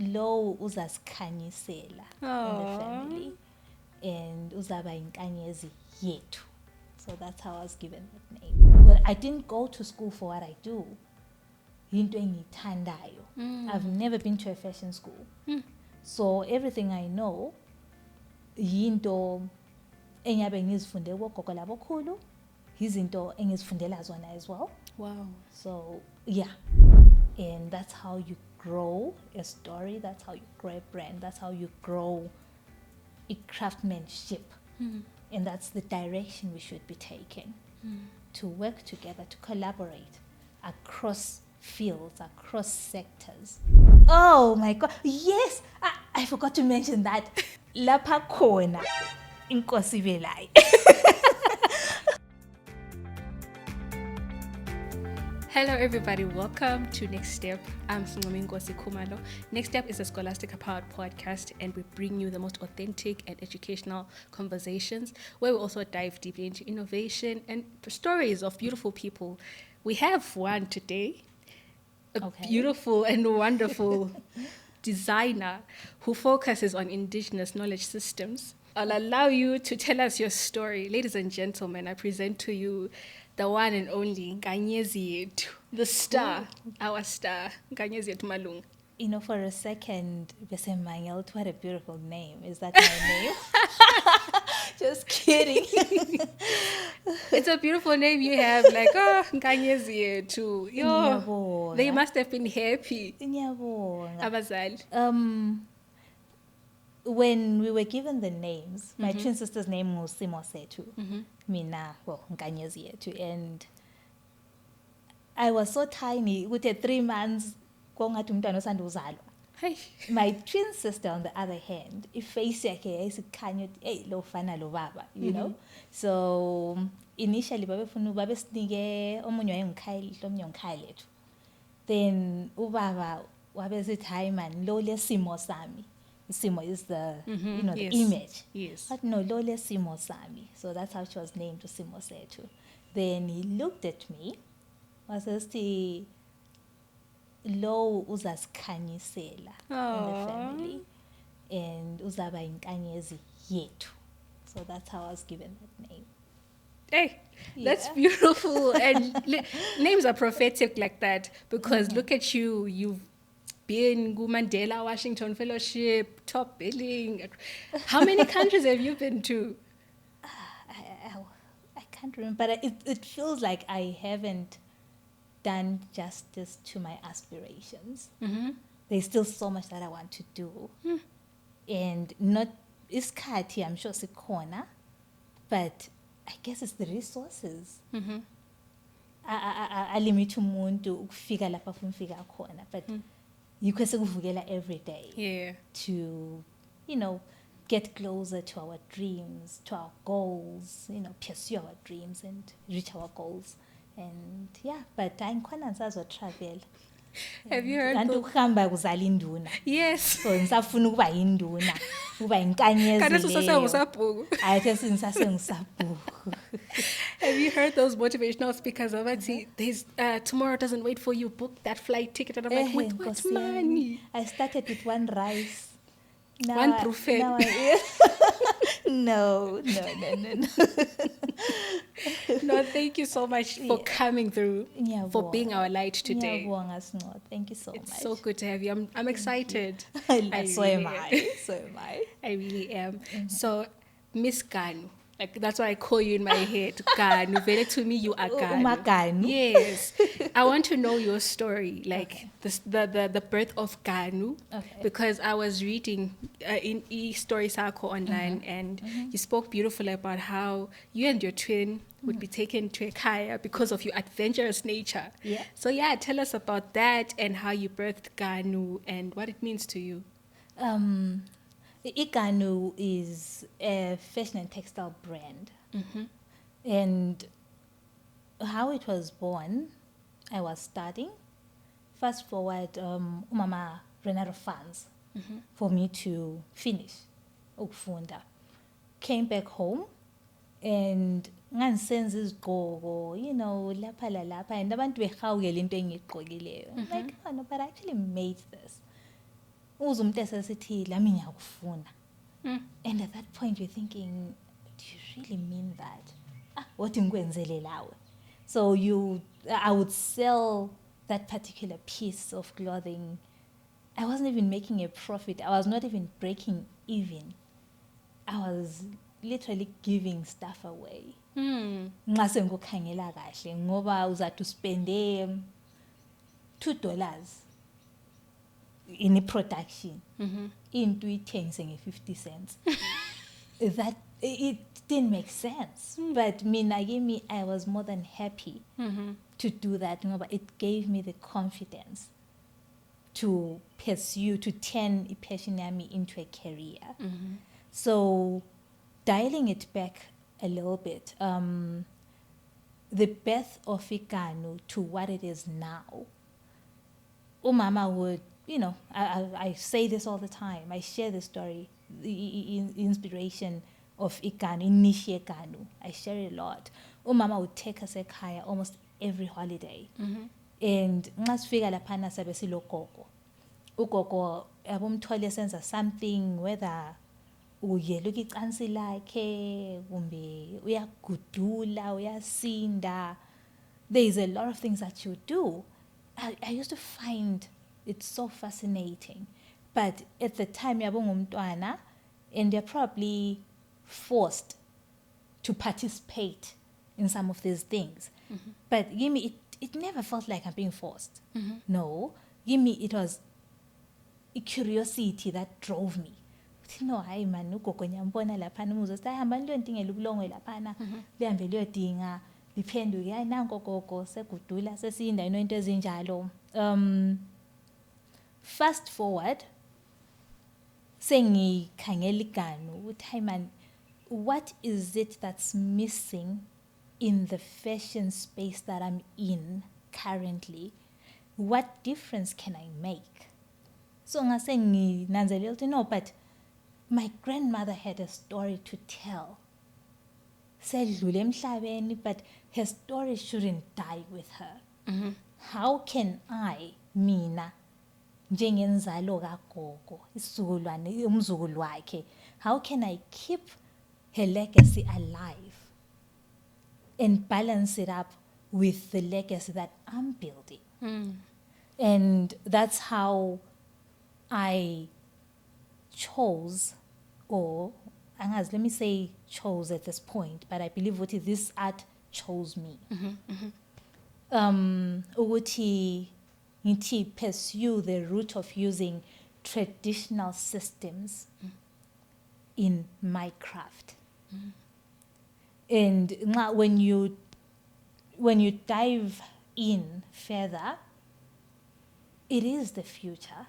lo uzasikhanyisela in the family, and uzaba Nkanyeziyethu. So that's how I was given that name. Well, I didn't go to school for what I do. Into engiyithandayo. I've never been to a fashion school. So everything I know, yinto enyabe ngizifunde kugogo labokhulu, izinto engizifundela zona as well. Wow. So yeah, and that's how you grow a story, that's how you grow a brand, that's how you grow a craftsmanship. And that's the direction we should be taking, to work together, to collaborate across fields, across sectors. Oh my God, yes, I forgot to mention that. Lapha khona inkosi velai. Hello everybody, welcome to Next Step. I'm Nkanyeziyethu Malunga. Next Step is a scholastic powered podcast, and we bring you the most authentic and educational conversations where we also dive deeply into innovation and stories of beautiful people. We have one today, a beautiful and wonderful designer who focuses on Indigenous Knowledge Systems. I'll allow you to tell us your story. Ladies and gentlemen, I present to you the one and only Nkanyeziyethu, the star, our star, Nkanyeziyethu Malunga. You know, for a second, Besemangelt, what a beautiful name. Is that my name? Just kidding. It's a beautiful name you have, like, Nkanyeziyethu. Yo, they must have been happy. Abazali. When we were given the names, my twin sister's name was Simosethu. Mina, well, Nkanyeziyethu. And I was so tiny, with 3 months, my twin sister, on the other hand, face you know. So initially, then ubaba wabesithi hayi man lo lesimo sami. Simo is the you know, yes. the image. Yes. But no, lo lesimo sami. So that's how she was named, Simosethu. Then he looked at me, was the lo uzasikhanyisela in the family, and uzaba Nkanyeziyethu. So that's how I was given that name. Hey, that's beautiful. And names are prophetic like that, because look at you, you've been Mandela Washington Fellowship, top billing. How many countries have you been to? I can't remember, but it feels like I haven't done justice to my aspirations. There's still so much that I want to do. And not iskhathi, I'm sure sikhona, but I guess it's the resources. Alimit umuntu ukufika lapha afuna ufika khona, but yikho sekuvukela every day to, you know, get closer to our dreams, to our goals, you know, pursue our dreams and reach our goals. And yeah, but I'm going to travel. Have you heard? Yes. So ngisafuna ukuba yinduna, ukuba inkanyezi. Have you heard those motivational speakers about there's tomorrow doesn't wait for you, book that flight ticket? And I'm like, with what money? I started with one rice. Now one buffet. No. No, thank you so much for coming through, for being our light today. Thank you so much. It's so good to have you. I'm excited. So am I. I really am. So, Miss Ganu, like that's what I call you in my head. Ganu. Very to me, you are Ganu. Yes. I want to know your story, like the birth of Ganu, because I was reading in e-story circle online, and you spoke beautifully about how you and your twin would be taken to a kaya because of your adventurous nature. Yeah. So tell us about that and how you birthed Ganu and what it means to you. Ganu is a fashion and textile brand. And how it was born, I was studying. Fast forward, Mama ran out of funds for me to finish ukufunda. Came back home and ngangisenza izigqoko, you know, lapha lalapha, and abantu behawukela into engiyigqokileyo. I'm like, oh no, but I actually made this. uze umuntu esesithi lami ngiyakufuna. And at that point you're thinking, do you really mean that? What inkwenzele lawe? So I would sell that particular piece of clothing. I wasn't even making a profit. I was not even breaking even. I was literally giving stuff away. Nxa sengukhangela kahle ngoba uzathi uspende $2 in a production. Into ithengise nge-50 cents. That it didn't make sense. But I was more than happy to do that. But it gave me the confidence to pursue, to turn passion into a career. So dialing it back a little bit, the birth of Ganu to what it is now, Umama would, I say this all the time. I share the story, the inspiration of Ganu, Initiate Ganu. I share it a lot. Umama would take us ekhaya almost every holiday. And ngasifika laphana sabe silogogo. Ugogo abumthole senza something, whether uyeluka icansi lakhe kumbe uyagudula uyasinda. There is a lot of things that you do. I used to find it so fascinating. But at the time yabonga umntwana, and they're probably forced to participate in some of these things. But it never felt like I'm being forced. No, it was a curiosity that drove me. Hayi man, ugogo nyambona laphana umuzo sihamba nilontingela ubulongwe laphana lihambe liyodinga liphenduke hayi nanko gogo segudula sesinda into ezinjalo. Fast forward, sengikhangela iGanu ukuthi hayi man, what is it that's missing in the fashion space that I'm in currently? What difference can I make? So ngase nginanzelela ukuthi no, but my grandmother had a story to tell. Sedlule emhlabeni, but her story shouldn't die with her. How can I, mina, njengenzalo kagogo, isizukulwane, umzukulu wakhe, how can I keep her legacy alive and balance it up with the legacy that I'm building? And that's how I chose, or let me say chose at this point, but I believe what this art chose me. Ukuthi ngithi pursue the route of using traditional systems in my craft. And when you dive in further, it is the future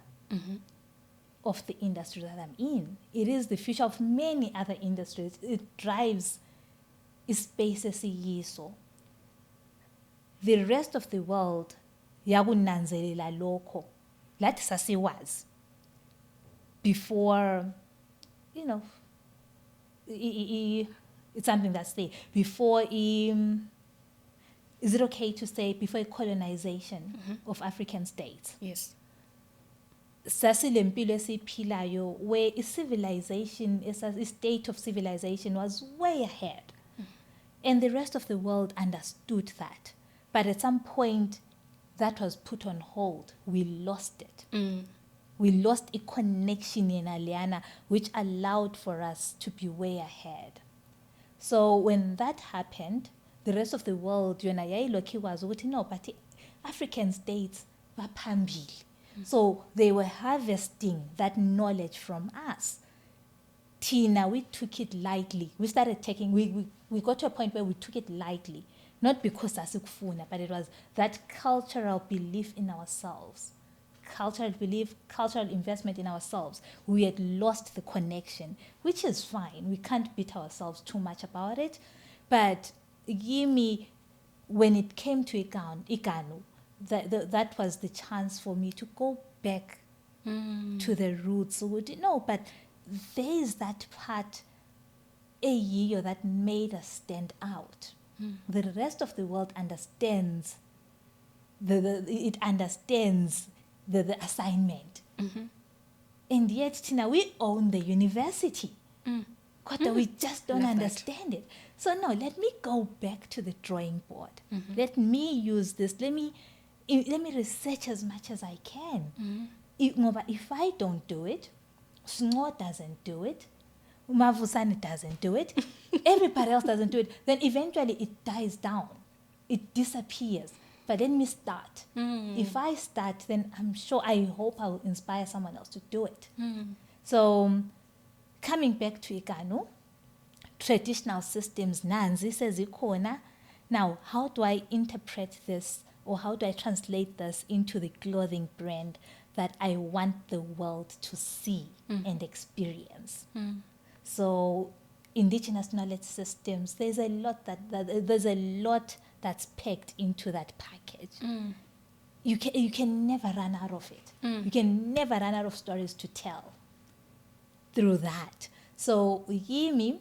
of the industry that I'm in. It is the future of many other industries. It drives spaces yiso. The rest of the world yakunanzelela lokho lathi sasiwazi before, it's something that's there before is it okay to say before colonization of African states? Yes. Sasilempilo esiphilayo where civilization, a state of civilization was way ahead. And the rest of the world understood that. But at some point, that was put on hold. We lost it. We lost a connection in Aliana, which allowed for us to be way ahead. So when that happened, the rest of the world, no, but African states were phambili. So they were harvesting that knowledge from us. Tina, we took it lightly. We started taking, we got to a point where we took it lightly. Not because asikufuna, but it was that cultural belief in ourselves. Cultural belief, cultural investment in ourselves. We had lost the connection, which is fine. We can't beat ourselves too much about it. But when it came to Ganu, that was the chance for me to go back to the roots. No, but there is that part that made us stand out. The rest of the world understands it understands the assignment. And yet, Tina, we own the university. Kodwa we just don't Love that. understand it. So no, let me go back to the drawing board. Let me use this. Let me research as much as I can. If I don't do it, Snor doesn't do it, Mavusani doesn't do it, everybody else doesn't do it, then eventually it dies down. It disappears. But let me start. If I start, then I hope I will inspire someone else to do it. So coming back to Ganu, traditional systems, nanzi sezikhona. Now, how do I interpret this, or how do I translate this into the clothing brand that I want the world to see and experience? So, Indigenous Knowledge Systems, there's a lot that's packed into that package. You can never run out of it. You can never run out of stories to tell through that. So Yimi,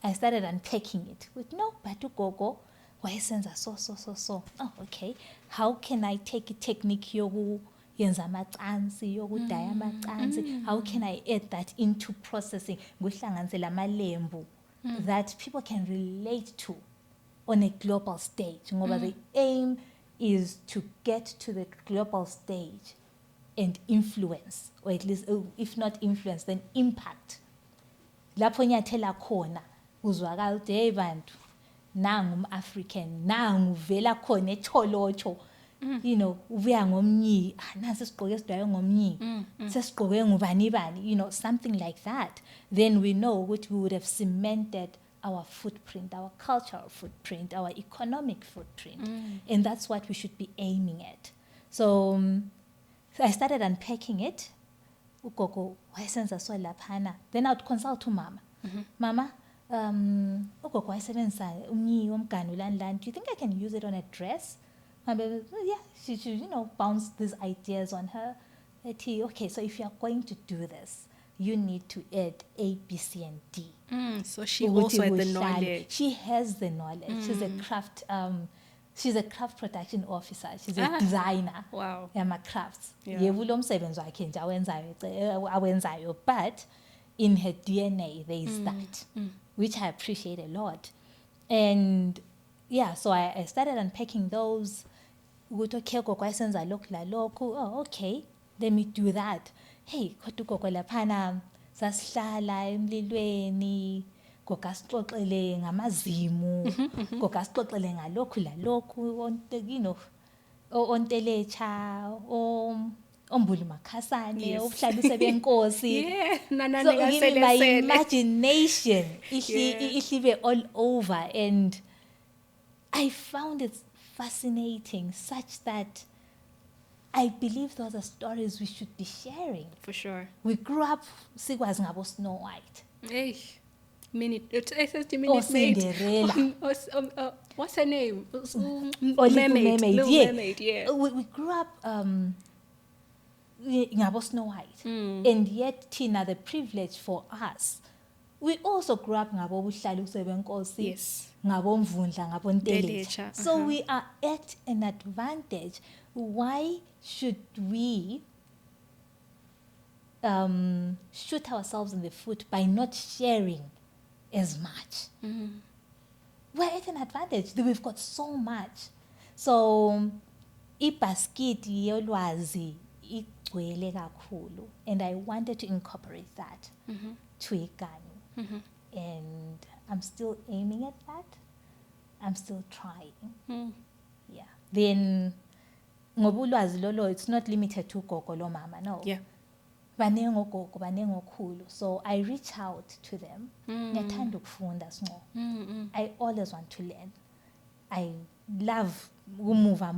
I started unpacking it with but ugogo wayesenza so. Oh, okay. How can I take a technique yoku yenza amacansi yokudaya amacansi? How can I add that into processing kuhlanganisela amalembu that people can relate to on a global stage? Ngoba the aim is to get to the global stage and influence, or at least, if not influence, then impact. Lapho nyathela khona uzwakala ukuthi hey bantu nangu African, nangu vela khona eCholocho, ubuya ngomnyi, nansi sigqoke esidwayo ngomnyi, sesigqoke ngubani bani, something like that. Then we know which we would have cemented our footprint, our cultural footprint, our economic footprint, and that's what we should be aiming at. So I started unpacking it. Ugogo wayesenza so laphana. Then I would consult to Mama. Mama, ugogo wayesenza umnyi womganu lani. Do you think I can use it on a dress? Mama, yeah, she should, bounce these ideas on her. Okay, so if you are going to do this, you need to add A, B, C, and D. So she also had the knowledge. She has the knowledge. She's a craft production officer. She's a designer. Wow. Crafts. But in her DNA, there is that, which I appreciate a lot. And yeah, so I started unpacking those. Oh, okay, let me do that. Hey, kodwa laphana sasihlala emlilweni, goga sixoxele ngamazimu, goga sixoxele ngalokhu lalokhu, ontelecha, ombuli makhasane, obuhlalise benkosi. So my imagination is all over, and I found it fascinating, such that I believe those are stories we should be sharing. For sure. We grew up sikwazi ngabo Snow White. Hey, Cinderella. What's her name? Mermaid. Mermaid, yeah. We grew up ngabo Snow White. And yet, Tina, the privilege for us, we also grew up ngabo buhlaluse benkosi. Yes. Ngabo mvundla, ngabo ntelecha. So we are at an advantage. Why should we shoot ourselves in the foot by not sharing as much? We're at an advantage. We've got so much. So, ibasket yolwazi igcwele kakhulu, and I wanted to incorporate that to Ganu. And I'm still aiming at that. I'm still trying. Yeah. Then ngobulwazi lolo, it's not limited to gogo lo mama, no. Yeah. Banengo gogo, banengo khulu. So I reach out to them. Ngiyathanda ukufunda Snor. I always want to learn. I love umuva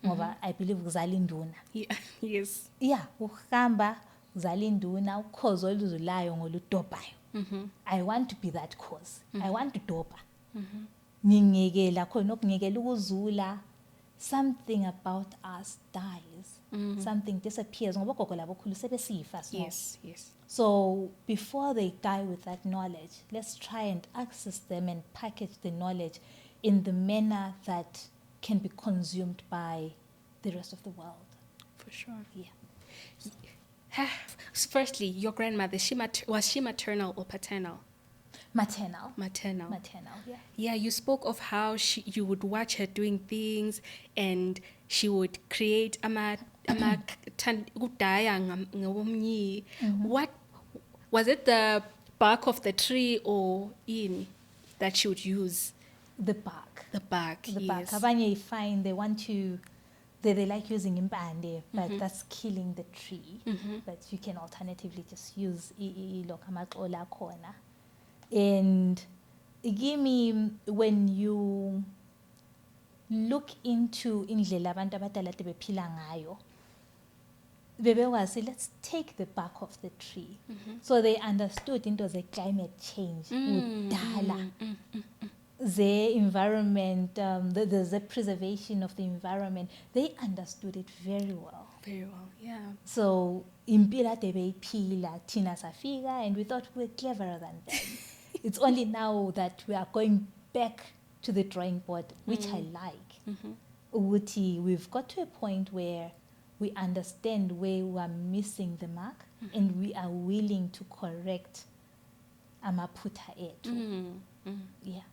ngoba I believe kuzala induna. Yeah. Yes. Yeah, ukuhamba kuzala induna, ukhozo oluzulayo ngoludobhayo. I want to be that cause. I want to dopa. Ngingekela khona okungekela ukuzula. Something about us dies. Something disappears. Ngoba gogo labo khulu sebesifa Snor. Yes, yes. So before they die with that knowledge, let's try and access them and package the knowledge in the manner that can be consumed by the rest of the world. For sure. Yeah. Firstly, your grandmother, was she maternal or paternal? Maternal. Maternal. Maternal, yeah. Yeah, you spoke of how you would watch her doing things and she would create What was it, the bark of the tree or in that she would use? The bark. The bark, The yes. bark. Abanye find they want to, they like using impande, but that's killing the tree. But you can alternatively just use lokamaxola khona. And give me, when you look into indlela abantu abadala bephila ngayo, bebekwazi, let's take the bark of the tree. So they understood into the climate change, udala, the environment, the preservation of the environment. They understood it very well. Very well, yeah. So impila tebeyiphila thina safika, and we thought we were cleverer than them. It's only now that we are going back to the drawing board, which I like. We've got to a point where we understand where we are missing the mark, and we are willing to correct amaphutha ethu. Yeah.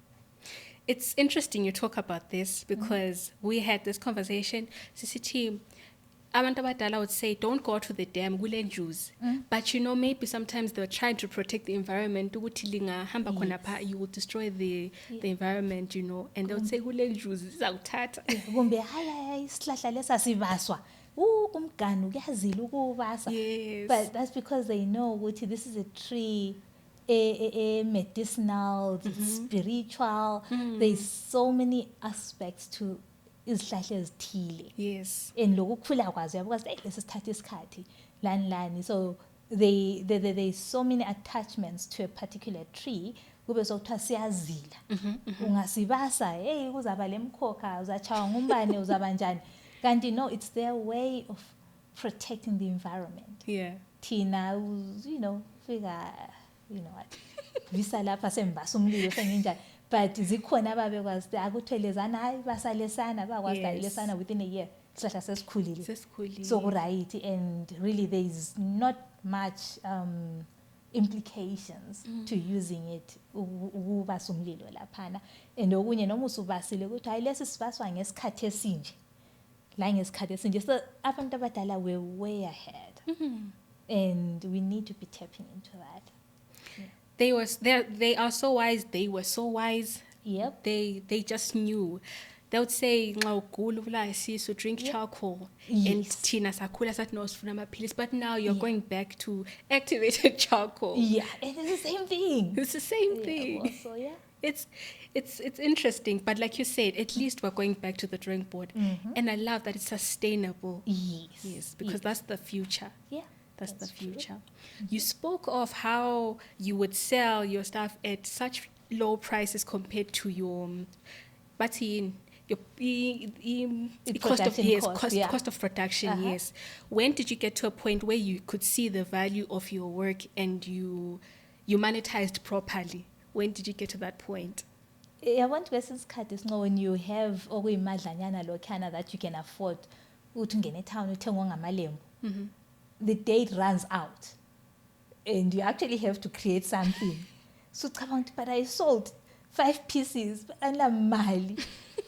It's interesting you talk about this because we had this conversation. Sisithi, abantu abadala would say, don't go to the dam, kule juice. But maybe sometimes they're trying to protect the environment. You will destroy the environment, and they would say, kule juice, izawuthatha. Kumbe hayi isihlahla lesa sibaswa. Umganu kuyazila ukubasa. Yes. But that's because they know ukuthi this is a tree, a medicinal, spiritual. There's so many aspects to izihlahla ezithile. Yes. And lokukhula kwazo because lesi sithatha isikhathi lani. So there's so many attachments to a particular tree. Kube sokuthiwa siyazila. Ungasibasa, hey kuzaba lemkhokha, uzachaywa ngumbane, uzaba njani. Kanti no, it's their way of protecting the environment. Yeah. Tina, figure, what, visa lapha sembasa umlilo senginjani. But zikhona ababekwazi akuthelezana hayi basalesana bakwazi lesana within a year sihlahla sesikhulile. So right, and really there is not much implications to using it ukubasa umlilo laphana. And okunye noma usubasile ukuthi hayi lesi sibaswa ngesikhathi esinje. So abantu abadala were way ahead. And we need to be tapping into that. Yeah. They are so wise. They were so wise. Yep. They just knew. They would say, so drink charcoal. Yes. And tina sakula sat no sifuna amaphilisi. But now you're going back to activated charcoal. Yeah, and it's the same thing. It's the same thing. Also, yeah. It's interesting, but like you said, at least we're going back to the drawing board. And I love that it's sustainable. Yes, because that's the future. Yeah. That's the future. You spoke of how you would sell your stuff at such low prices compared to your cost of production. Yes. When did you get to a point where you could see the value of your work and you monetized properly? When did you get to that point? I want to ask when you have okuyimadlanyana lokhana that you can afford uthi ungene town uthengwa ngamalembu. The date runs out and you actually have to create something. So but I sold 5 pieces and mali.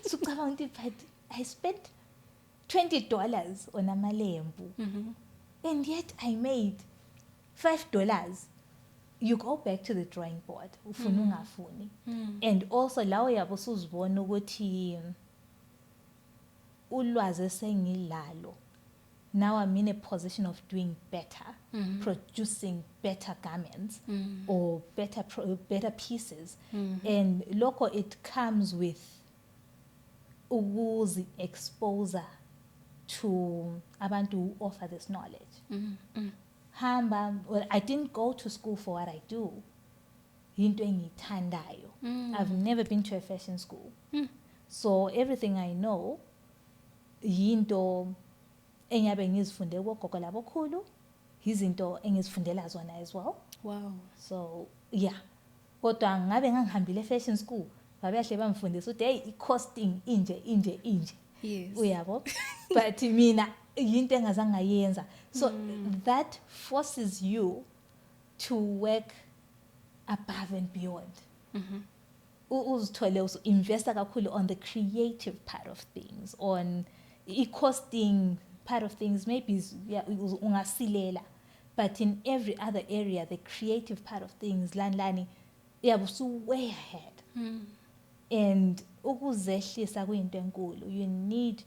So but I spent $20 on amalembu. And yet I made $5. You go back to the drawing board. Ufuna ungafuni. And also lawo yabo suzibona ukuthi ulwazi esengilalo. Now I'm in a position of doing better, producing better garments or better pieces. And local, it comes with uguzi exposure to abantu who offer this knowledge. Well, I didn't go to school for what I do. Into engiyithandayo. I've never been to a fashion school. So everything I know, yinto enyabe ngizifunde kogogo labokhulu, izinto engizifundela zona as well. Wow. So yeah. Kodwa ngabe ngangihambile fashion school, babehle bamfundisa ukuthi hey, i-costing inje. Yes. Uyabo? But mina yinto engazange ngayenza. So that forces you to work above and beyond. Uzithole investa kakhulu on the creative part of things, on costing part of things, maybe ungasilela, but in every other area, the creative part of things, lani yabusu way ahead. And ukuzehlisa kuyinto enkulu, you need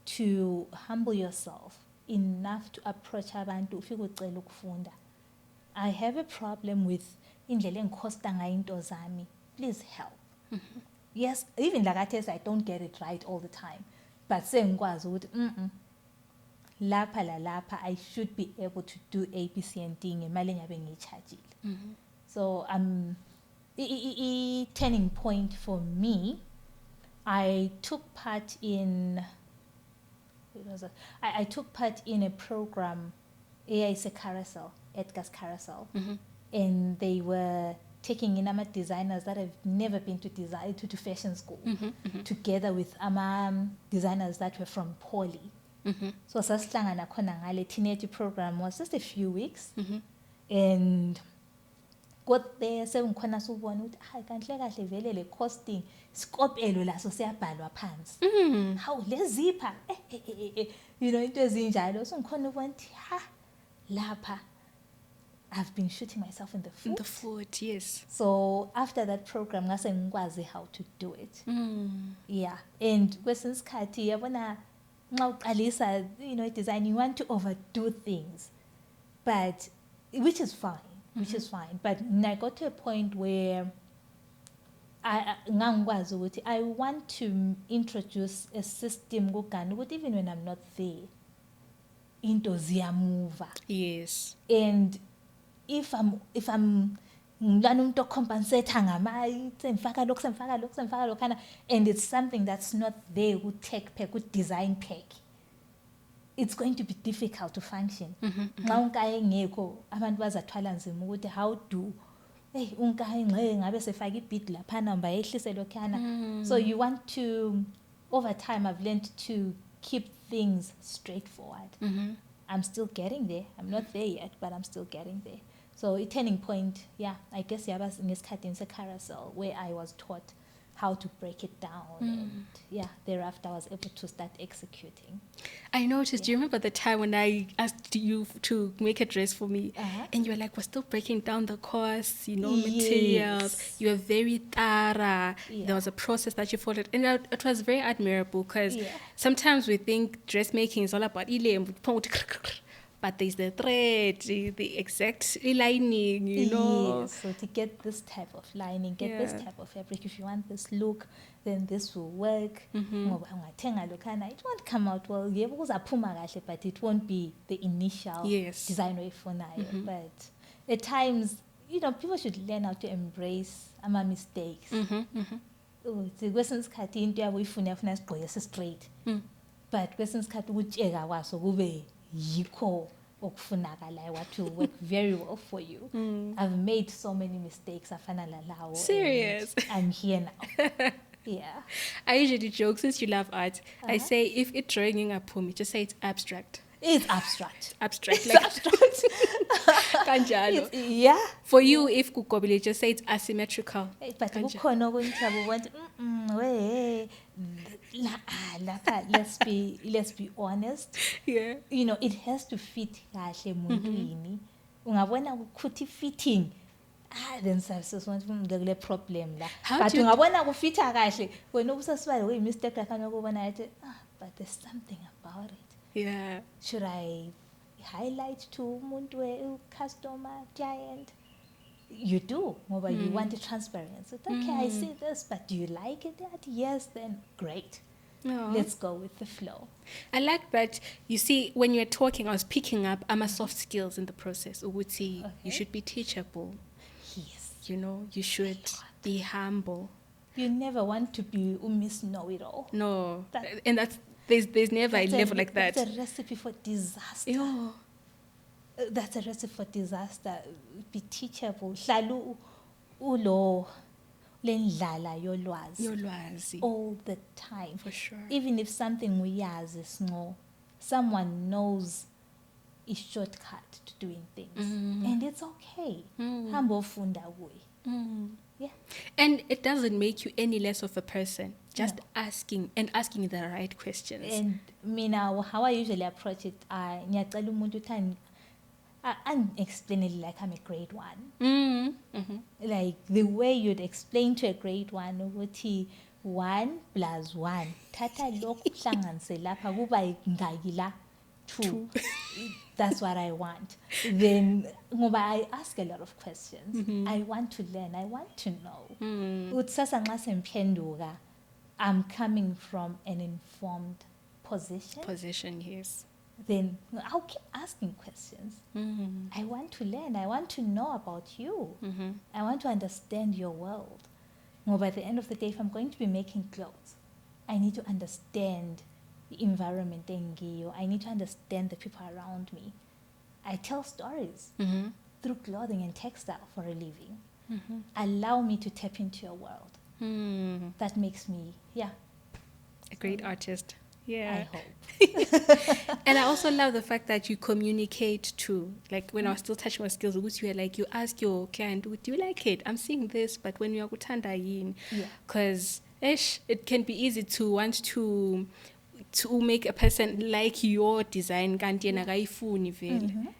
to humble yourself enough to approach abantu ufike ucela ukufunda. I have a problem with indlela engikhosta ngayo into zami. Please help. Yes, even like I tell, I don't get it right all the time. But sengikwazi ukuthi lapha I should be able to do A, B, C, and D ngemali engabe ngiyichargile. So turning point for me, I took part in I took part in a program, AIC Carousel, Edgar's Carousel, and they were taking in designers that have never been to fashion school, together with designers that were from Poly. So sasihlangana khona ngale teenage program was just a few weeks, and got there sekungikhona subona ukuthi hayi kanhle kahle vele le costing skopelo laso siyabhalwa phansi. How lezipha you know into ezinjalo, so ngikhona ubona ukuthi ha lapha I've been shooting myself in the foot. In the foot, yes. So after that program, ngase ngikwazi how to do it. Yeah, and kwesinye isikhathi yabona nxa uqalisa, you know, design, you want to overdo things, but which is fine. But I got to a point where I want to introduce a system ukuthi even when I'm not there, into ziyamuva. Yes. And if I'm ngilana umuntu ocompensate ngamayi semfaka lokho and it's something that's not there ku tech pack, ku design pack, it's going to be difficult to function. Nxa unkaye ngekho abantu bazathwala nzima ukuthi how do unkaye ngeke ngabe sefaka ibid lapha namba yehlise lokhana. So you want to, over time I've learned to keep things straightforward. I'm still getting there. I'm not there yet, but I'm still getting there. So a turning point, yeah, I guess yaba ngesikhathi in Carousel where I was taught how to break it down, and yeah, thereafter I was able to start executing. I noticed, do you remember the time when I asked you to make a dress for me, and you were like, we're still breaking down the costs, you know, materials, you were very thorough, there was a process that you followed, and it was very admirable, because sometimes we think dressmaking is all about but there's the thread, the exact lining, you know. Yes, so to get this type of lining, this type of fabric, if you want this look, then this will work. It won't come out well, but it won't be the initial design way for now. But at times, you know, people should learn how to embrace my mistakes. Kwesinye isikhathi into yabo ifuna sigqoke straight. But kwesinye isikhathi ukutsheka kwaso kube yikho okufunakalayo, what will work very well for you. I've made so many mistakes afana lalawo. Serious? I'm here now. Yeah. I usually joke, since you love art, I say if it's drawing a poem, just say it's abstract. It's abstract. Abstract. Like abstract. Kanjalo. Yeah. For you, if kukobile, just say it's asymmetrical. But kukhona okunjabo want let's be honest. Yeah. You know, it has to fit kahle emuntwini. Ungabona ukuthi fitting. Then there's one problem la. But ungabona kufita kahle, wena ubusasiba we mistake lakana ukubona athi but there's something about it. Yeah. Should I highlight to umuntu customer, client? You do, but you want the transparency. Okay, I see this, but do you like it? Yes, then great. Let's go with the flow. I like that. You see, when you're talking, I was picking up soft skills in the process. Uguti, you should be teachable. Yes. You know, you should be humble. You never want to be Miss Know-it-all. No, and there's never a level like that. That's a recipe for disaster. Yeah. That's a recipe for disaster. Be teachable. Hlalu ulo lendlala yolwazi. Yolwazi. All the time. For sure. Even if something uyazi small, someone knows a shortcut to doing things, and it's okay. Hamba ufunda kuye. Yeah. And it doesn't make you any less of a person, just asking the right questions. And mina, how I usually approach it, ngiyacela umuntu uthi explain it like I'm a grade 1. Like the way you'd explain to a grade 1 ukuthi 1 + 1 thatha lokhu hlanganise lapha kuba ngaki la 2. That's what I want. Then ngoba I ask a lot of questions. I want to learn, I want to know. Uthi sasa nxa semphenduka, I'm coming from an informed position. Yes. Then I'll keep asking questions. I want to learn, I want to know about you. I want to understand your world. Well, by the end of the day, if I'm going to be making clothes, I need to understand the environment I need to understand the people around me. I tell stories through clothing and textile for a living. Allow me to tap into your world. That makes me, a great artist. I Yeah. hope. And I also love the fact that you communicate too. Like when I was still touching my skills, you were like, you ask your client, do you like it? I'm seeing this, but when you're kutanda yin, because it can be easy to want to make a person like your design.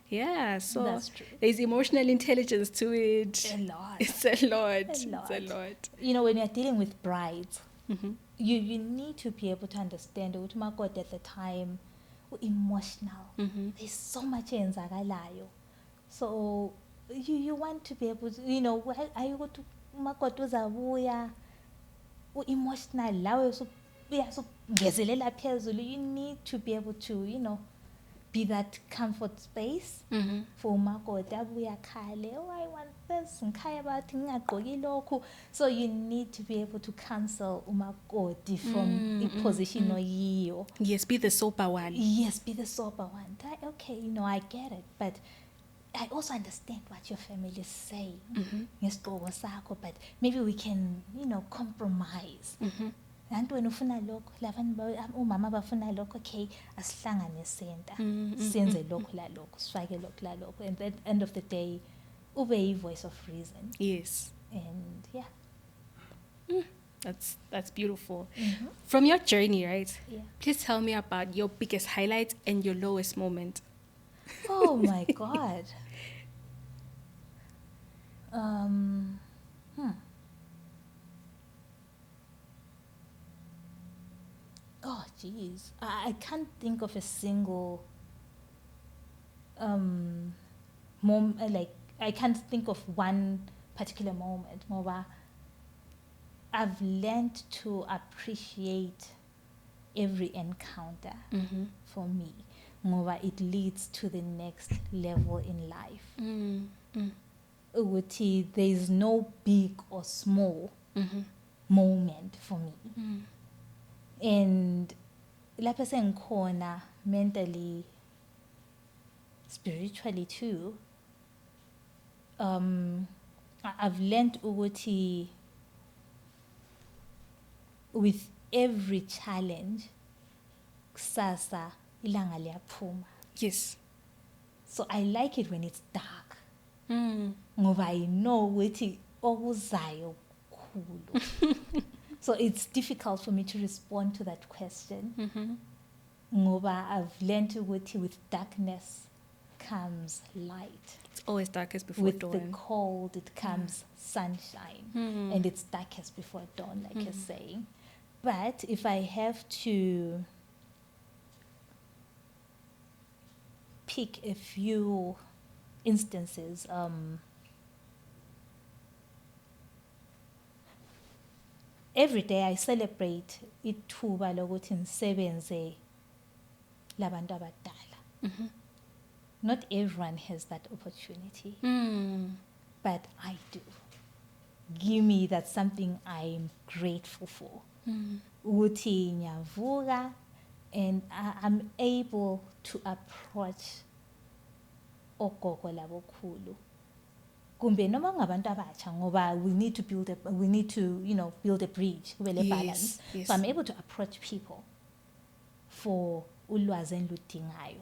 Yeah, so that's true. There's emotional intelligence to it. A lot. It's a lot. It's a lot. You know, when you're dealing with brides, you need to be able to understand ukuthi umakoti at the time emotional. There's so much enzakalayo. So you want to be able to, ayikuthi umakoti uzabuya emotional lawe ngezelela phezulu. You need to be able to, be that comfort space for umakoti abuya khale. I want this, ngikhaya bathi ngingagqoki lokhu. So you need to be able to counsel umakoti from a position oyiyo. Yes, be the sober one. Yes, be the sober one. Okay, I get it, but I also understand what your family is saying. Ngesigqoko sakho, but maybe we can, compromise. And when ufuna lokho umama bafuna lokho, okay, asihlangane center senze lokho la lokho sifake lokho la lokho, and at the end of the day ube a voice of reason. Yes. And that's beautiful. From your journey, right? Yeah. Please tell me about your biggest highlights and your lowest moment. Oh my God. Oh, geez. I can't think of a single moment. Like, I can't think of one particular moment. Ngoba I've learned to appreciate every encounter for me. Ngoba it leads to the next level in life. Ukuthi there's no big or small moment for me. And lapho sengikhona mentally, spiritually too, I've learned ukuthi with every challenge kusasa ilanga liyaphuma. Yes. So I like it when it's dark. Ngoba I know ukuthi okuzayo kukhulu. So it's difficult for me to respond to that question. Ngoba I've learned ukuthi with darkness comes light. It's always darkest before with dawn. With the cold, it comes sunshine. And it's darkest before dawn, like you're saying. But if I have to pick a few instances, every day I celebrate ithuba lokuthi ngisebenze labantu abadala. Not everyone has that opportunity, but I do. Give me that's something I'm grateful for. Ukuthi ngiyavuka and I'm able to approach ogogo labokhulu. Kumbe noma ngabantu abatsha ngoba we need to build a bridge, kube le balance. Yes. So I'm able to approach people for ulwazi eniludingayo.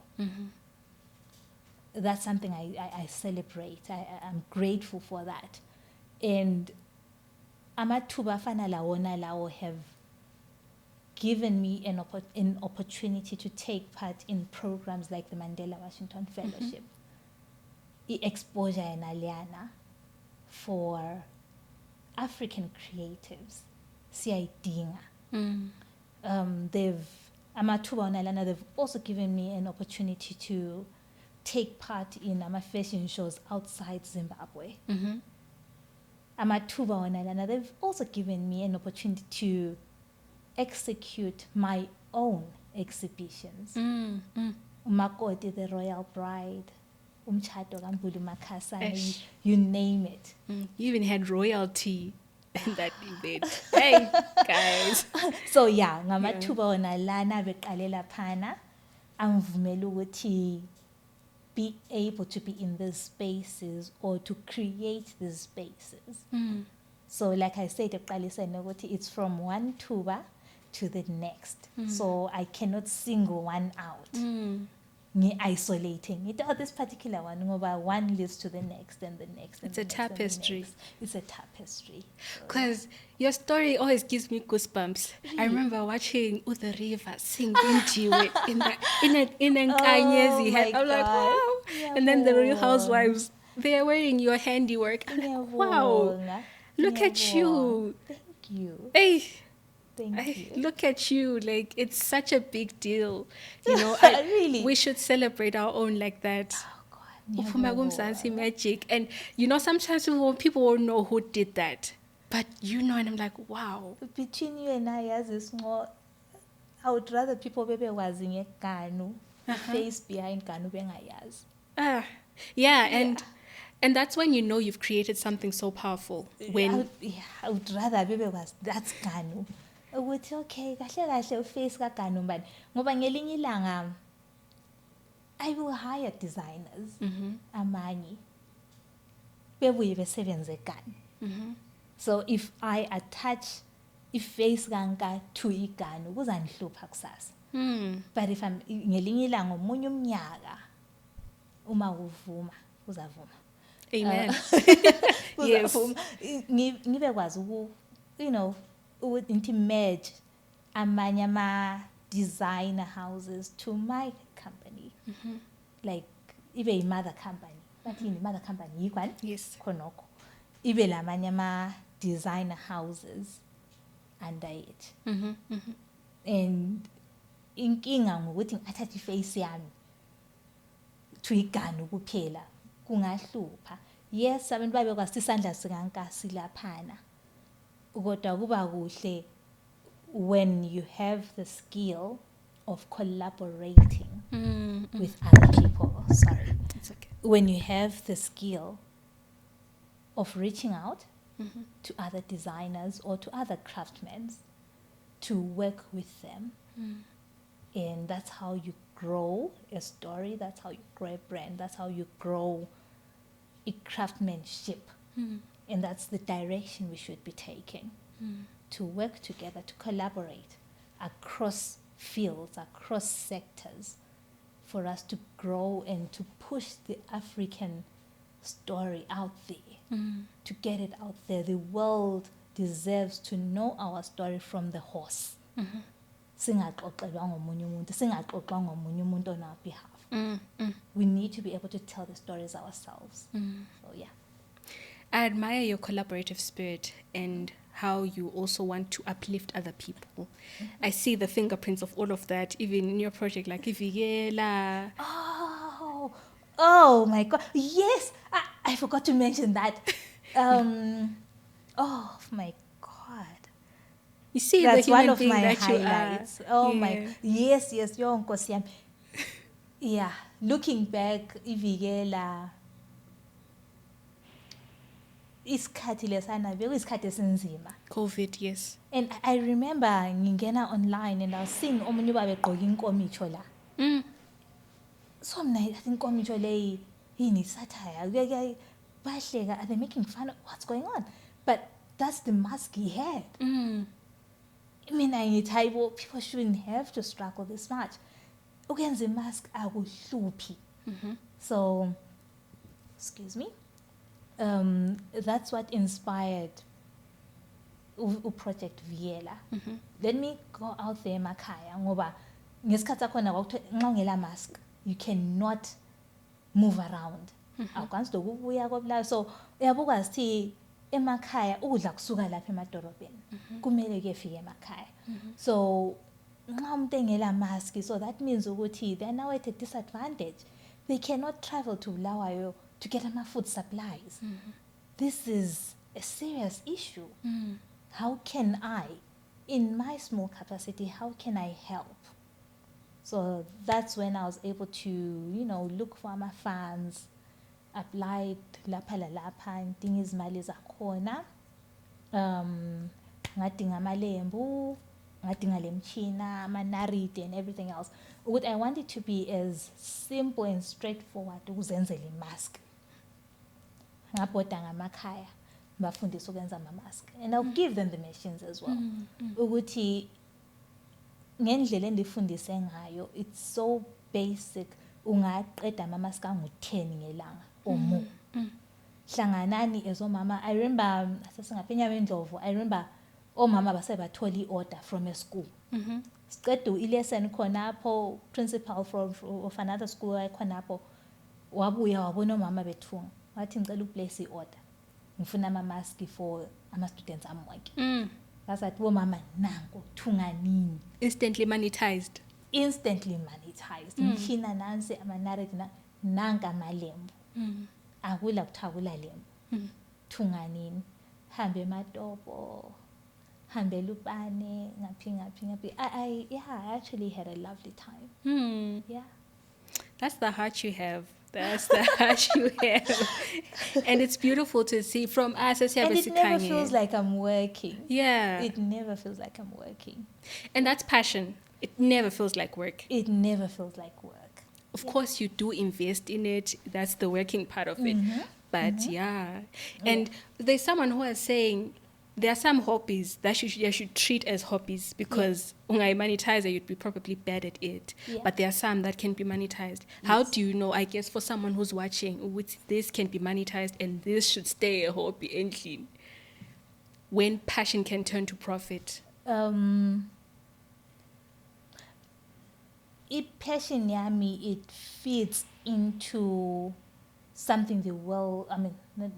That's something I celebrate. I'm grateful for that. And amathuba afana lawona lawo have given me an opportunity to take part in programs like the Mandela Washington Fellowship. I-exposure enaliyana for African creatives siyayidinga. Amathuba onalana, they've also given me an opportunity to take part in fashion shows outside Zimbabwe. Amathuba onalana, they've also given me an opportunity to execute my own exhibitions. Umakoti, the Royal Bride, Umtshato kaMbulu Makasane, you name it. You even had royalty in that event. Hey, guys. So yeah, ngamathuba onalana beqalela phana angivumela ukuthi be able to be in these spaces or to create these spaces. So like I said, it's from one tuba to the next. So I cannot single one out. Isolating it. This particular one leads to the next and the next. And it's a tapestry. It's a tapestry. Because your story always gives me goosebumps. Really? I remember watching the River sing Indiwe in Nkanyeziyethu. I'm like, wow. Yeah, and then the Real Housewives, they are wearing your handiwork. I'm like, wow. Look at you. Thank you. Hey. Thank you. Look at you. Like, it's such a big deal. You know, really? We should celebrate our own like that. Oh, God. Magic. And, you know, sometimes people won't know who did that. But you know, and I'm like, wow. Between you and I, as is more, I would rather people be wazing Ganu, face behind Ganu bengayaz. Yeah, and that's when you know you've created something so powerful. When I would rather be was that's Ganu. Ukuthi okay, kahle face ka Ganu but ngoba ngelinye ilanga I will hire designers amanye bebuye besebenze Ganu. So if I attach face kanka to iganu kuzangihlupha kusasa. But if I'm ngelinye ilanga omunye umnyaka uma uvuma uzavuma. Amen. Yes. Ngibe kwazi you know ukuthi merge amanye ama designer houses to my company. Like ibe imother company. Bathi imother company yikwani? Yes. Khonokho. Ibe lamanye ama designer houses under it. And inkinga ngokuthi ngathatha iface yami to iganu kuphela kungahlupha. Yes, abantu babekwazi isandla sikanka silaphana. Kodwa kuba kuhle when you have the skill of collaborating with other people. Sorry. It's okay. When you have the skill of reaching out to other designers or to other craftsmen to work with them. And that's how you grow a story, that's how you grow a brand, that's how you grow a craftsmanship. And that's the direction we should be taking, to work together, to collaborate across fields, across sectors, for us to grow and to push the African story out there, to get it out there. The world deserves to know our story from the horse. Singaxoxelwa ngomunye umuntu, singaxoxwa ngomunye umuntu on our behalf. We need to be able to tell the stories ourselves. So yeah. I admire your collaborative spirit and how you also want to uplift other people. I see the fingerprints of all of that, even in your project, like Ivikela. Oh my God. Yes, I forgot to mention that. Oh my God. You see, that's the one of being my that highlights. You are. Oh yeah. my, yes, your Nkosiyami. Yeah, looking back, Ivikela. Isikhathi lesana bekuyisikhathi esinzima. COVID, yes. And I remember ngingena online and I was seeing omunye ubaba egqoka inkomitsho la. So mina inkomitsho leyi yini satire. Bahleka, are they making fun of what's going on? But that's the mask he had. I mean, people shouldn't have to struggle this much. ukwenza imask akuhluphi. So excuse me, that's what inspired Project Viela. Let me go out there emakhaya ngoba ngesikhathi sakhona kwakuthiwa nxa ungela mask you cannot move around. Akwansi dokubuya kobulayo, so uyabuka sithi emakhaya ukudla kusuka lapha emadorobheni kumele kuyefika emakhaya. So nxa umuntu engela mask, so that means ukuthi they are now at a disadvantage. They cannot travel to Bulawayo to get food supplies. This is a serious issue. How can I, in my small capacity, how can I help? So that's when I was able to, look for my funds, applied lapha lalapha, ngadinga izimali zakhona, ngadinga amalembu, ngadinga lemchina, amanariti and everything else. What I want it to be as simple and straightforward ukuzenzela imask. Ngabhoda ngamakhaya bafundisa ukwenza ama-mask, and I'll give them the machines as well. Ukuthi ngendlela endifundise ngayo, it's so basic, ungaqeda ama-mask angu-10 ngelanga or more. Hlanganani as omama, I remember sasingaphinya wendlovu, I remember omama basebathola i-order from a school. Siceda i-lesson khonapho, principal of another school khonapho wabuya wabona omama bethunga, wathi ngicela ukuplace i-order, ngifuna ama-mask for ama-students ami wonke. Basathi bomama nango thunga nini, Instantly monetized. Mchina nansi amanariti nanka amalembu. Akula kuthiwa akula lembu. Thunga nini, hambe ematopo, hambe lupane, ngaphi. I actually had a lovely time. Yeah. That's the heart you have. That's the heart you have. And it's beautiful to see from us as And it never feels like I'm working. Yeah. It never feels like I'm working. And that's passion. It never feels like work. It never feels like work. Of course, you do invest in it. That's the working part of it. But and there's someone who is saying there are some hobbies that you should treat as hobbies because ungai monetizer, you'd be probably bad at it. But there are some that can be monetized. How do you know, I guess, for someone who's watching, which this can be monetized and this should stay a hobby and clean, when passion can turn to profit? Passion yami, it feeds into something the world, let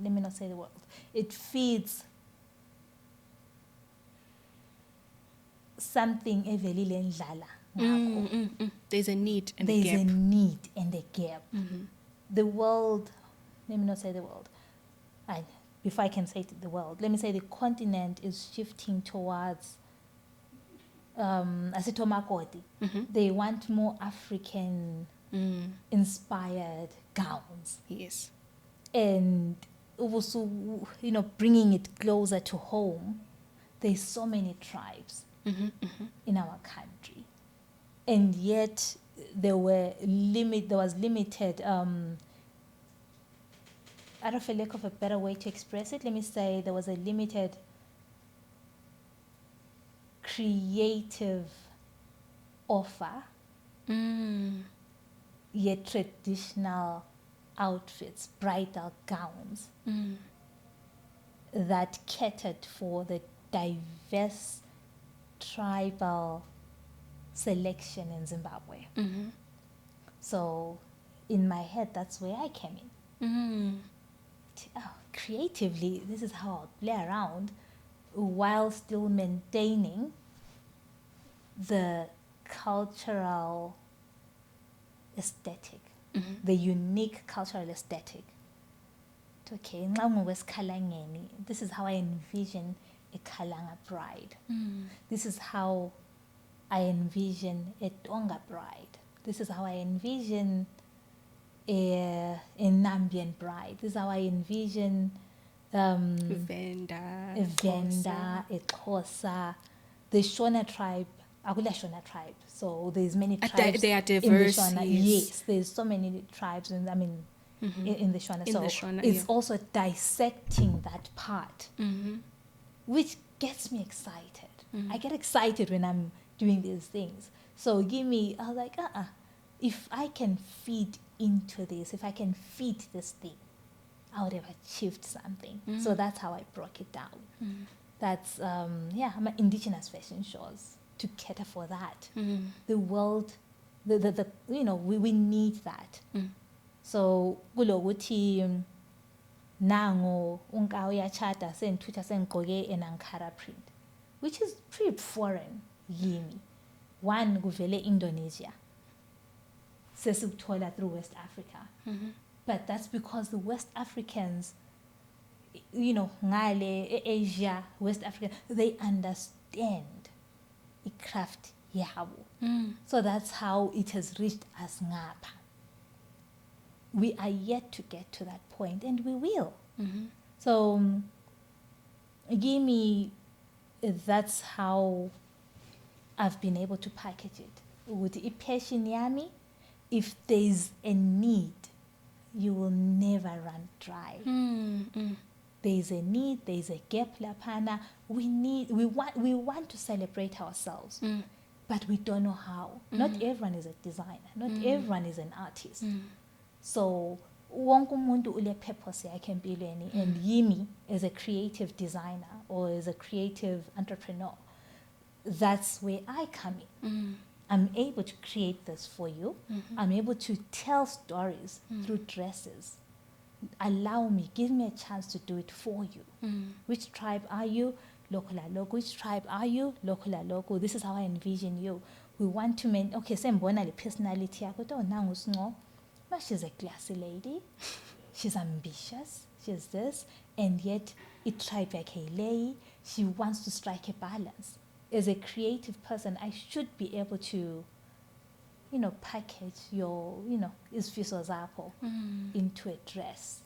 me not say the world, it feeds something evelile ndlala. There's a need and a gap. There's a need and a gap. The world, let me not say the world, before I can say the world, let me say the continent is shifting towards asitomakoti. They want more African inspired gowns. Yes. And also, bringing it closer to home. There's so many tribes in our country, and yet there was limited, out of a lack of a better way to express it, let me say there was a limited creative offer, yet traditional outfits, bridal gowns that catered for the diverse tribal selection in Zimbabwe. So in my head, that's where I came in. Creatively, this is how I'll play around while still maintaining the cultural aesthetic, the unique cultural aesthetic. Okay, this is how I envision a Kalanga bride. This is how I envision a Tonga bride. This is how I envision a Nambian bride. This is how I envision Venda, a Xhosa, the Shona tribe. Akula Shona tribe. So there's many tribes. They are diverse. In the Shona. Yes, there's so many tribes, and in the Shona. So it's also dissecting that part, which gets me excited. I get excited when I'm doing these things. So I was like, if I can feed into this, if I can feed this thing, I would have achieved something. So that's how I broke it down. That's I'm indigenous fashion shows to cater for that. The world, the we need that. So kulokuthi nango unka uyachata senthuta sengqoke an Ankara print, which is pretty foreign yimi. One kuvele Indonesia, sesikuthola through West Africa. But that's because the West Africans, ngale Asia, West Africa, they understand the craft yabo. So that's how it has reached us ngapha. We are yet to get to that point, and we will. So, gimme, that's how I've been able to package it. With passion yami, if there's a need, you will never run dry. There's a need, there's a gap lapana. We want to celebrate ourselves, but we don't know how. Not everyone is a designer. Not everyone is an artist. So wonke umuntu ule purpose yakhe empilweni, and yimi as a creative designer or as a creative entrepreneur, that's where I come in. I'm able to create this for you. I'm able to tell stories through dresses. Allow me, give me a chance to do it for you. Which tribe are you? Local local. Which tribe are you? Local local. This is how I envision you. We want to okay, sembona le personality yakho to nangu singo. But she's a classy lady. She's ambitious. She's this, and yet it tribe yakhe. She wants to strike a balance. As a creative person, I should be able to, package your, isifiso zakho into a dress.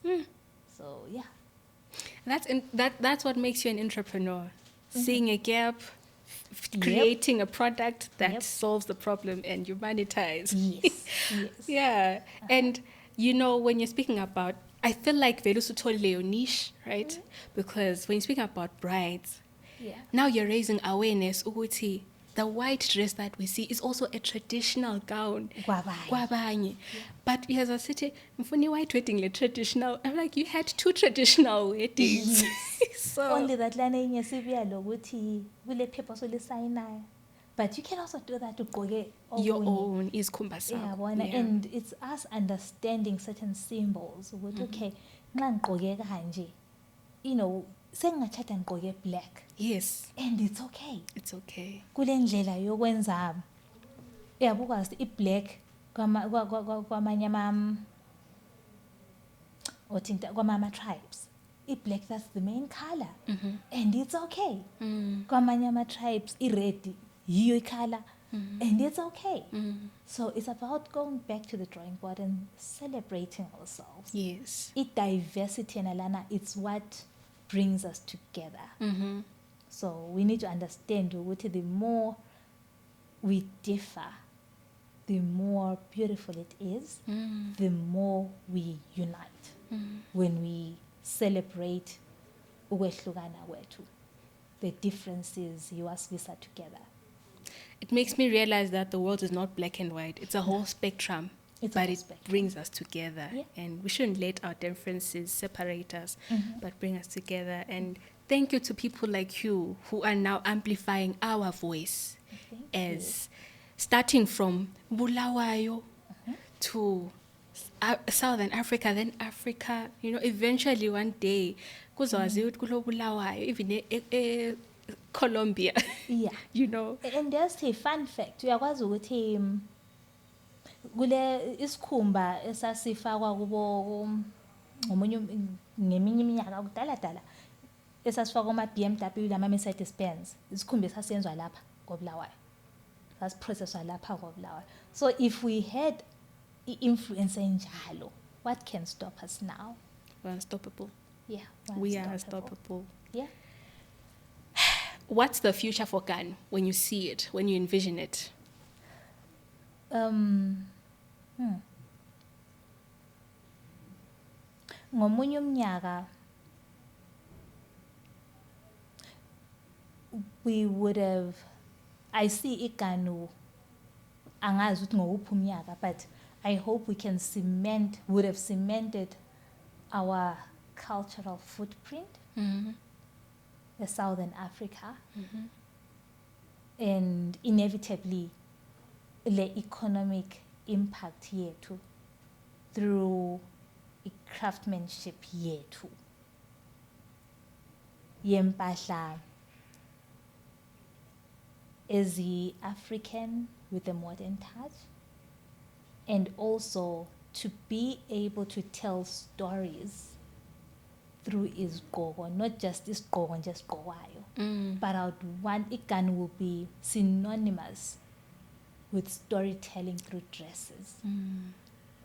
So yeah. That's what makes you an entrepreneur. Seeing a gap, creating a product that solves the problem, and you monetize. Yes. Yeah. And when you're speaking about, I feel like velusu tolile niche, right? Because when you're speaking about brides, now you're raising awareness ukuthi the white dress that we see is also a traditional gown. Kwabanye. But as I said, mfuni white wedding le traditional. I'm like, you had 2 traditional weddings. So only that lana inye sibiyalo ukuthi kule paper solisayinayo. But you can also do that to goge your own is kumbasa. And it's us understanding certain symbols. Okay, nxa ngqoke kanje, sengachata ngqoke black. Yes. And it's okay. It's okay. Kule ndlela yokwenza uyabukwazi i-black kwamanye kwamama tribes. I-black, that's the main color. And it's okay. Kwamanye tribes i-red yiyo i-color. And it's okay. So it's about going back to the drawing board and celebrating ourselves. Yes. Diversity and alana, it's what brings us together. So we need to understand that the more we differ, the more beautiful it is, the more we unite. When we celebrate ukwehlukana kwethu, the differences visa together. It makes me realize that the world is not black and white. It's a whole spectrum. But it brings us together. And we shouldn't let our differences separate us, but bring us together. And thank you to people like you who are now amplifying our voice. Starting from Bulawayo to Southern Africa, then Africa, eventually one day, Bulawayo, even Colombia. And just a fun fact, uyakwazi ukuthi kule isikhumba esasifakwa kubo ngeminye iminyaka kudala esasifakwa ama BMW lama Mercedes Benz, isikhumba esasenzwa lapha koBulawayo, sasiprocesswa lapha koBulawayo. So if we had influence enjalo, what can stop us now? We're unstoppable. Yeah, we are unstoppable. Yeah. What's the future for Ganu when you see it, when you envision it? Ngomunye umnyaka I see iGanu angazi ukuthi ngowuphi umnyaka, but I hope we can would have cemented our cultural footprint, the Southern Africa, and inevitably the economic impact yethu through craftsmanship yethu yempahla ezi-African with a modern touch, and also to be able to tell stories through isigqoko, not just isigqoko nje esigqokwayo, but I would want Ganu will be synonymous with storytelling through dresses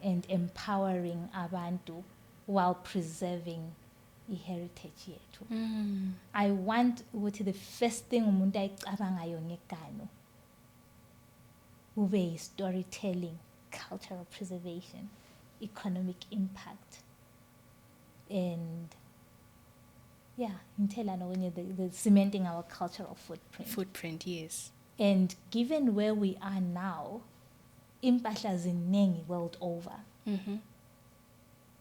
and empowering abantu while preserving i-heritage yethu. I want ukuthi the first thing umuntu ayicabangayo ngeGanu kube storytelling, cultural preservation, economic impact, and the cementing our cultural footprint. Footprint, yes. And given where we are now, impahla ziningi world over.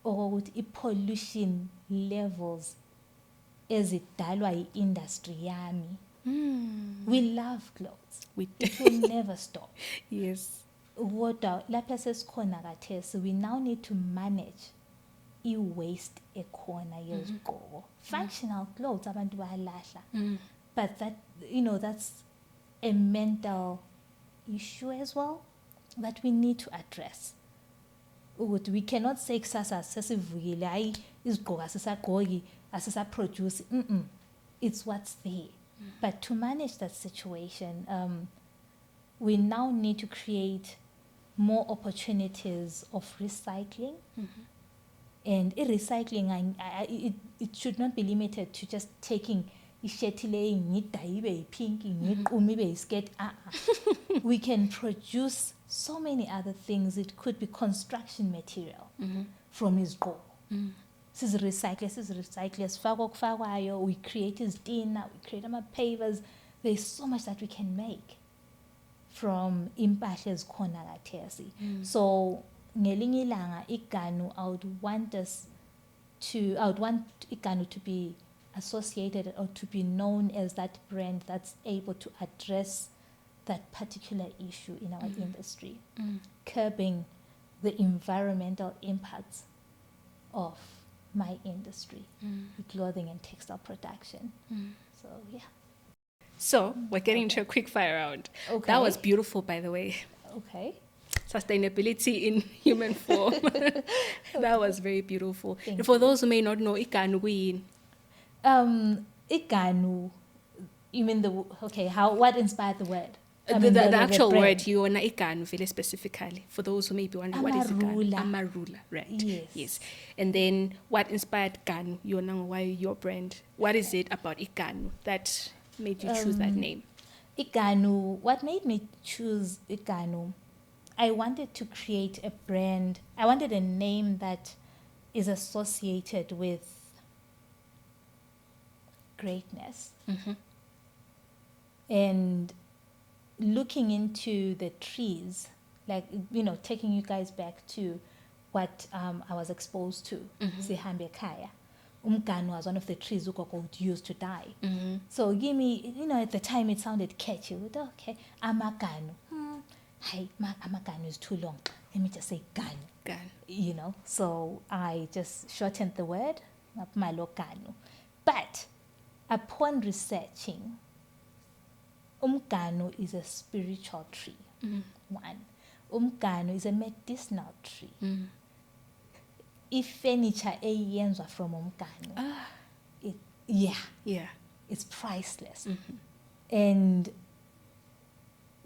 Or with pollution levels ezidalwa i-industry yami. We love clothes. It will never stop. Yes. Kodwa lapha sesikhona khathesi, we now need to manage i-waste ekhona yezigqoko. Functional clothes abantu bayalahla. But that, that's a mental issue as well that we need to address. We cannot say kusasa sesivukile hayi izigqoko asisagqoki asisaproduce. It's what's there. But to manage that situation, we now need to create more opportunities of recycling. And recycling, it should not be limited to just taking isheti le ngidai ibe pink, ngiqumi ibe skirt. We can produce so many other things. It could be construction material from izigqoko. Sizirecycle, sifakwa okufakwayo, we create izitina, we create ama-pavers. There's so much that we can make from impahla ezikhona khathesi. So ngelinye ilanga iGanu, I would want iGanu to be associated or to be known as that brand that's able to address that particular issue in our industry, curbing the environmental impacts of my industry, clothing and textile production. So yeah. So we're getting into a quick fire round. Okay. That was beautiful, by the way. Okay. Sustainability in human form. That was very beautiful. And for those who may not know, iGanu kuyini? iGanu, you mean what inspired the word? The actual word, you want iGanu very specifically. For those who may be wondering, what is iGanu? Amarula, right? Yes. And then what inspired Ganu? You know why your brand? What is it about iGanu that made you choose that name? iGanu, what made me choose iGanu? I wanted to create a brand. I wanted a name that is associated with greatness. And looking into the trees, like, taking you guys back to what I was exposed to, Sihambe Kaya. Umganu was one of the trees ugogo would use to dye. So give me, at the time it sounded catchy. Okay, Amaganu. Hey, Amaganu is too long. Let me just say Ganu. So I just shortened the word, Malo Ganu. But upon researching, Umganu is a spiritual tree. One. Umganu is a medicinal tree. If furniture eyenziwa from umganu, it's priceless. And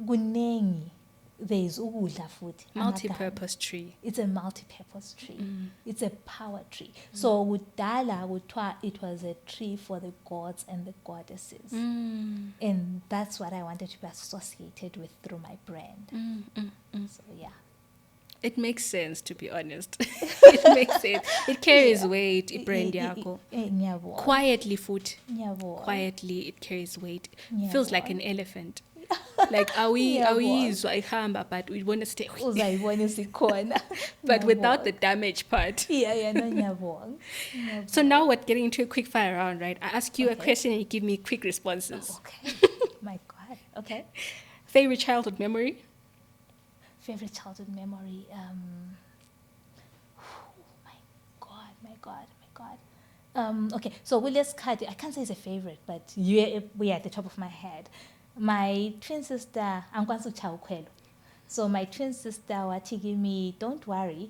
kunengi, there's ukudla futhi. Multi-purpose tree. It's a multi-purpose tree. It's a power tree. So kudala kuthiwa it was a tree for the gods and the goddesses. And that's what I wanted to be associated with through my brand. So yeah. It makes sense, to be honest. It makes sense. It carries weight, brand yako. Quietly, food. Quietly, it carries weight. Feels like an elephant. Like Ngiyabonga. awuyizwa ihamba, but we want to stay. Uzayibona isikhona. But without the Ngiyabonga. damage part. Yeah, no, ngiyabonga. So now we're getting into a quick fire round, right? I ask you a Okay. question and you give me quick responses. Okay. My God. Okay. Favorite childhood memory? Favorite childhood memory. My God, my God, my God. Okay, so Williams Card, I can't say it's a favorite, but we're at the top of my head. My twin sister, Nkwansu Chaukwelo. So my twin sister, wathi give me, don't worry.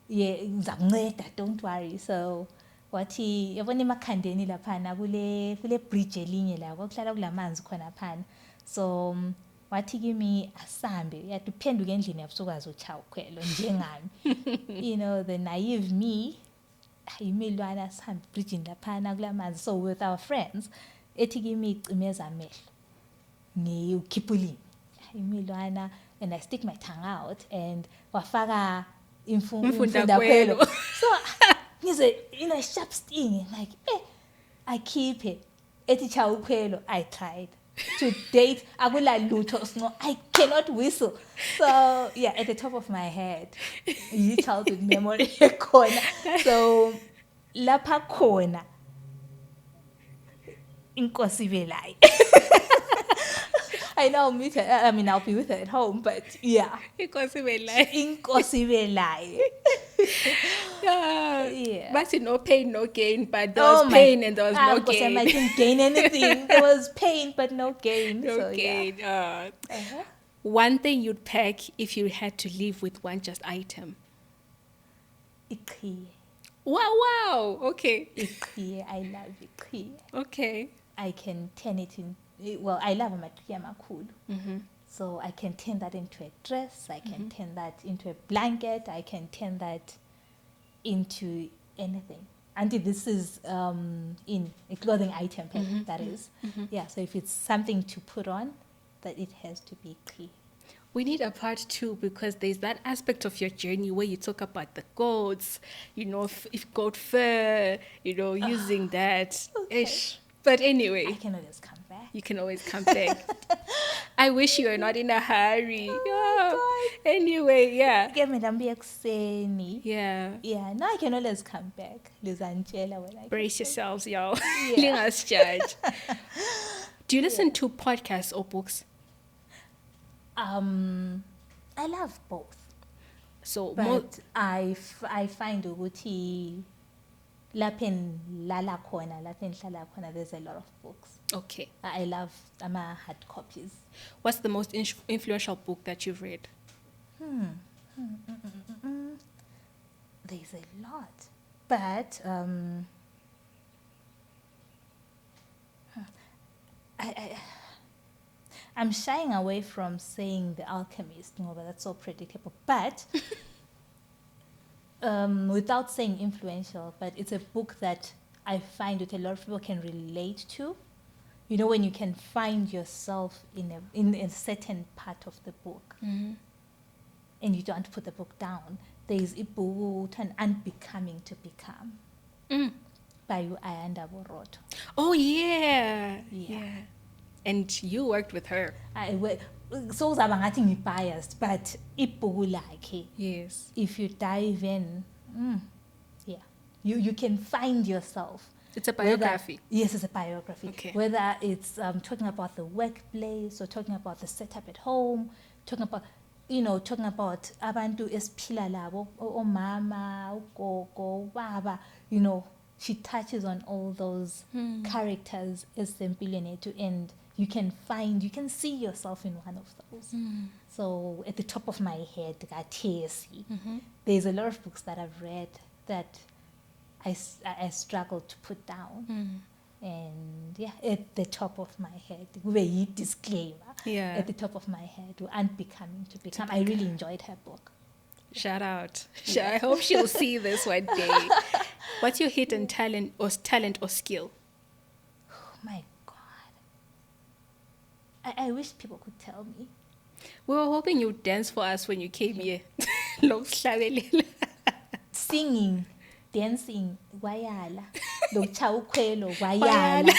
Yeah, ngizakunceda, don't worry. So wathi yabona emakhandeni laphana kule bridge elinye la kwakuhlala kulamanzi khona phana. So wathi kimi asambe uyaphenduka endlini yabusukwazi uChaukwelo njengami. You know, the naive me, imilwana sihambe bridge laphana kulamanzi. So with our friends, ethi kimi icimeza amehlo. Ngiyukhiphulini. Imilwana, and I stick my tongue out and wafaka imfundakwelo. So ngize, you know, a sharp sting, like, I keep it. Ethi Chaukwelo, I tried. To date, akula lutho sno, I cannot whistle. So yeah, at the top of my head, childhood memory khona. So lapha khona inkosi velai. I know I'll meet her. I mean, I'll be with her at home, but yeah. Inkosi velai. Yeah. But no pain, no gain, but there was pain and there was no gain. I didn't gain anything. There was pain, but no gain. No so, gain. Yeah. One thing you'd pack if you had to live with one just item. Ikhiye. Wow. Okay. Ikhiye. I love ikhiye. Okay. I can turn it in. Well, I love amakhiye amakhulu. So I can turn that into a dress. I can turn that into a blanket. I can turn that into anything. And this is in a clothing item, that is. Yeah, so if it's something to put on, that it has to be clear. We need a part 2 because there's that aspect of your journey where you talk about the goats, you know, if goat fur, you know, using that. Okay. Ish. But anyway. I can always come back. You can always come back. I wish you were not in a hurry. Anyway, yeah. Yeah. Yeah, no, I can always come back. When I brace yourselves, y'all. Let us judge. Do you listen to podcasts or books? I love both. So, but I find ukuthi lapho lala khona, there's a lot of books. Okay. I love hard copies. What's the most influential book that you've read? There's a lot, but I'm shying away from saying The Alchemist, but that's so predictable. But without saying influential, but it's a book that I find that a lot of people can relate to. You know, when you can find yourself in a certain part of the book, and you don't put the book down. There is Ibu An Unbecoming to Become by Ayanda Boroto. Oh yeah. And you worked with her. So I'm biased, but Ibu like yes. If you dive in, you can find yourself. It's a biography. Yes, it's a biography. Okay. Whether it's talking about the workplace or talking about the setup at home, talking about abantu esiphila labo, omama, ugogo, baba, she touches on all those characters as empilweni to end. You can see yourself in one of those. So at the top of my head, there's a lot of books that I've read that I struggle to put down. And at the top of my head, disclaimer. Yeah. At the top of my head, Unbecoming to Become. I really enjoyed her book. Shout out. I hope she'll see this one day. What's your hidden talent or skill? Oh my God. I wish people could tell me. We were hoping you'd dance for us when you came here. Singing, dancing, wayala. Chaukwelo, wayala.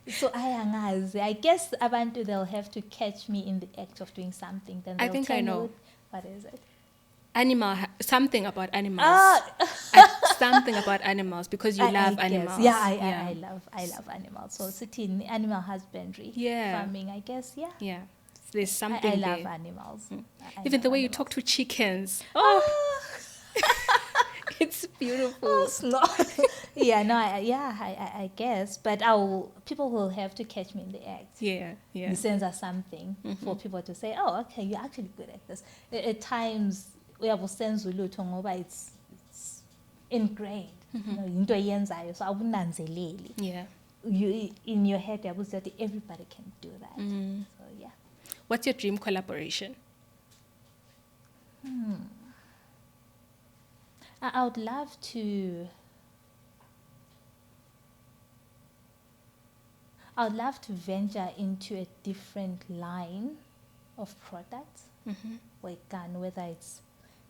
So I guess abantu, they'll have to catch me in the act of doing something. Then I they'll think tell I me know. what is it? Something about animals. Ah! Something about animals because you love I guess. animals. Yeah, I love animals. So sitting animal husbandry, Yeah. farming, I guess. Yeah. Yeah. There's something I love there. animals. I Even love the way you animals. talk to chickens. Oh, It's beautiful. oh snot. Yeah, no, I guess. But people will have to catch me in the act. Yeah. Yeah. The sense of something for people to say, oh, okay, you're actually good at this. At times, uyakusenza ulutho ngoba it's ingrained. You know, into oyenzayo, so awunanzeleli. Yeah. You in your head, that everybody can do that. So yeah. What's your dream collaboration? I would love to. I would love to venture into a different line of products, whether it's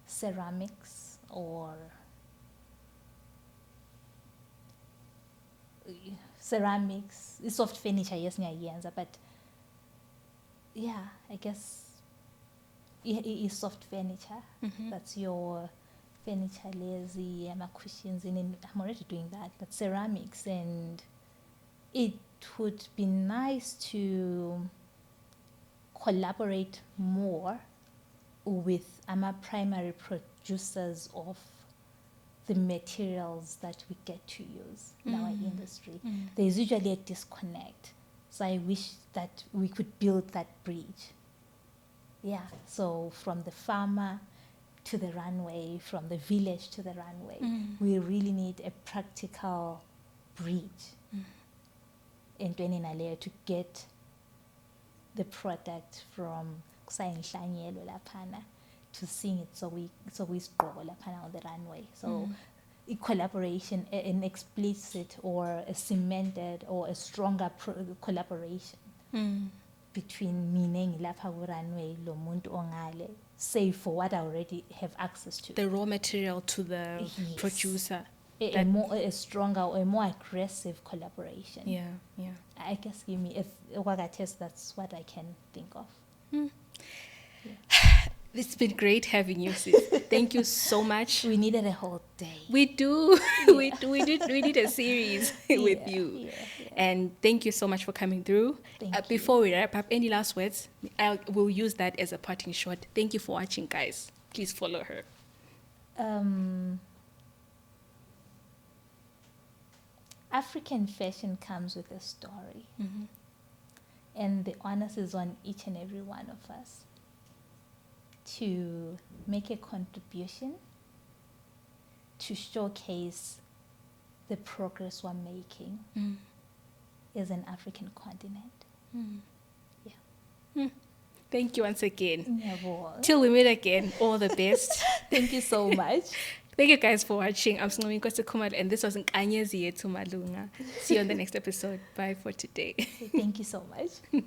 ceramics or ceramics, soft furniture, yes, but yeah, I guess it's soft furniture. That's your furniture, lazy, cushions, and I'm already doing that. But ceramics, and it would be nice to collaborate more with our primary producers of the materials that we get to use in our industry. There's usually a disconnect. So I wish that we could build that bridge. Yeah, so from the farmer to the runway, from the village to the runway, we really need a practical bridge in Nkanyeziyethu to get the product from kusayinhlanyelo laphana to seeing it so we sigqoko laphana on the runway. So a collaboration, an explicit or a cemented or a stronger collaboration between mina engilapha ku runway lo muntu ongale, save for what I already have access to. The raw material to the Yes. producer. A stronger or a more aggressive collaboration. Yeah, yeah. I guess if Wagates, that's what I can think of. It's been great having you, sis. Thank you so much. We needed a whole day. We do. We did a series with you. Yeah. And thank you so much for coming through. Thank you. Before we wrap up, any last words? We'll use that as a parting shot. Thank you for watching, guys. Please follow her. African fashion comes with a story. And the onus is on each and every one of us to make a contribution, to showcase the progress we're making as an African continent. Yeah. Thank you once again. Ngiyabonga. Till we meet again, all the best. Thank you so much. Thank you guys for watching. I'm Nkanyeziyethu Malunga, and this was Nkanyeziyethu Malunga. See you on the next episode. Bye for today. Thank you so much.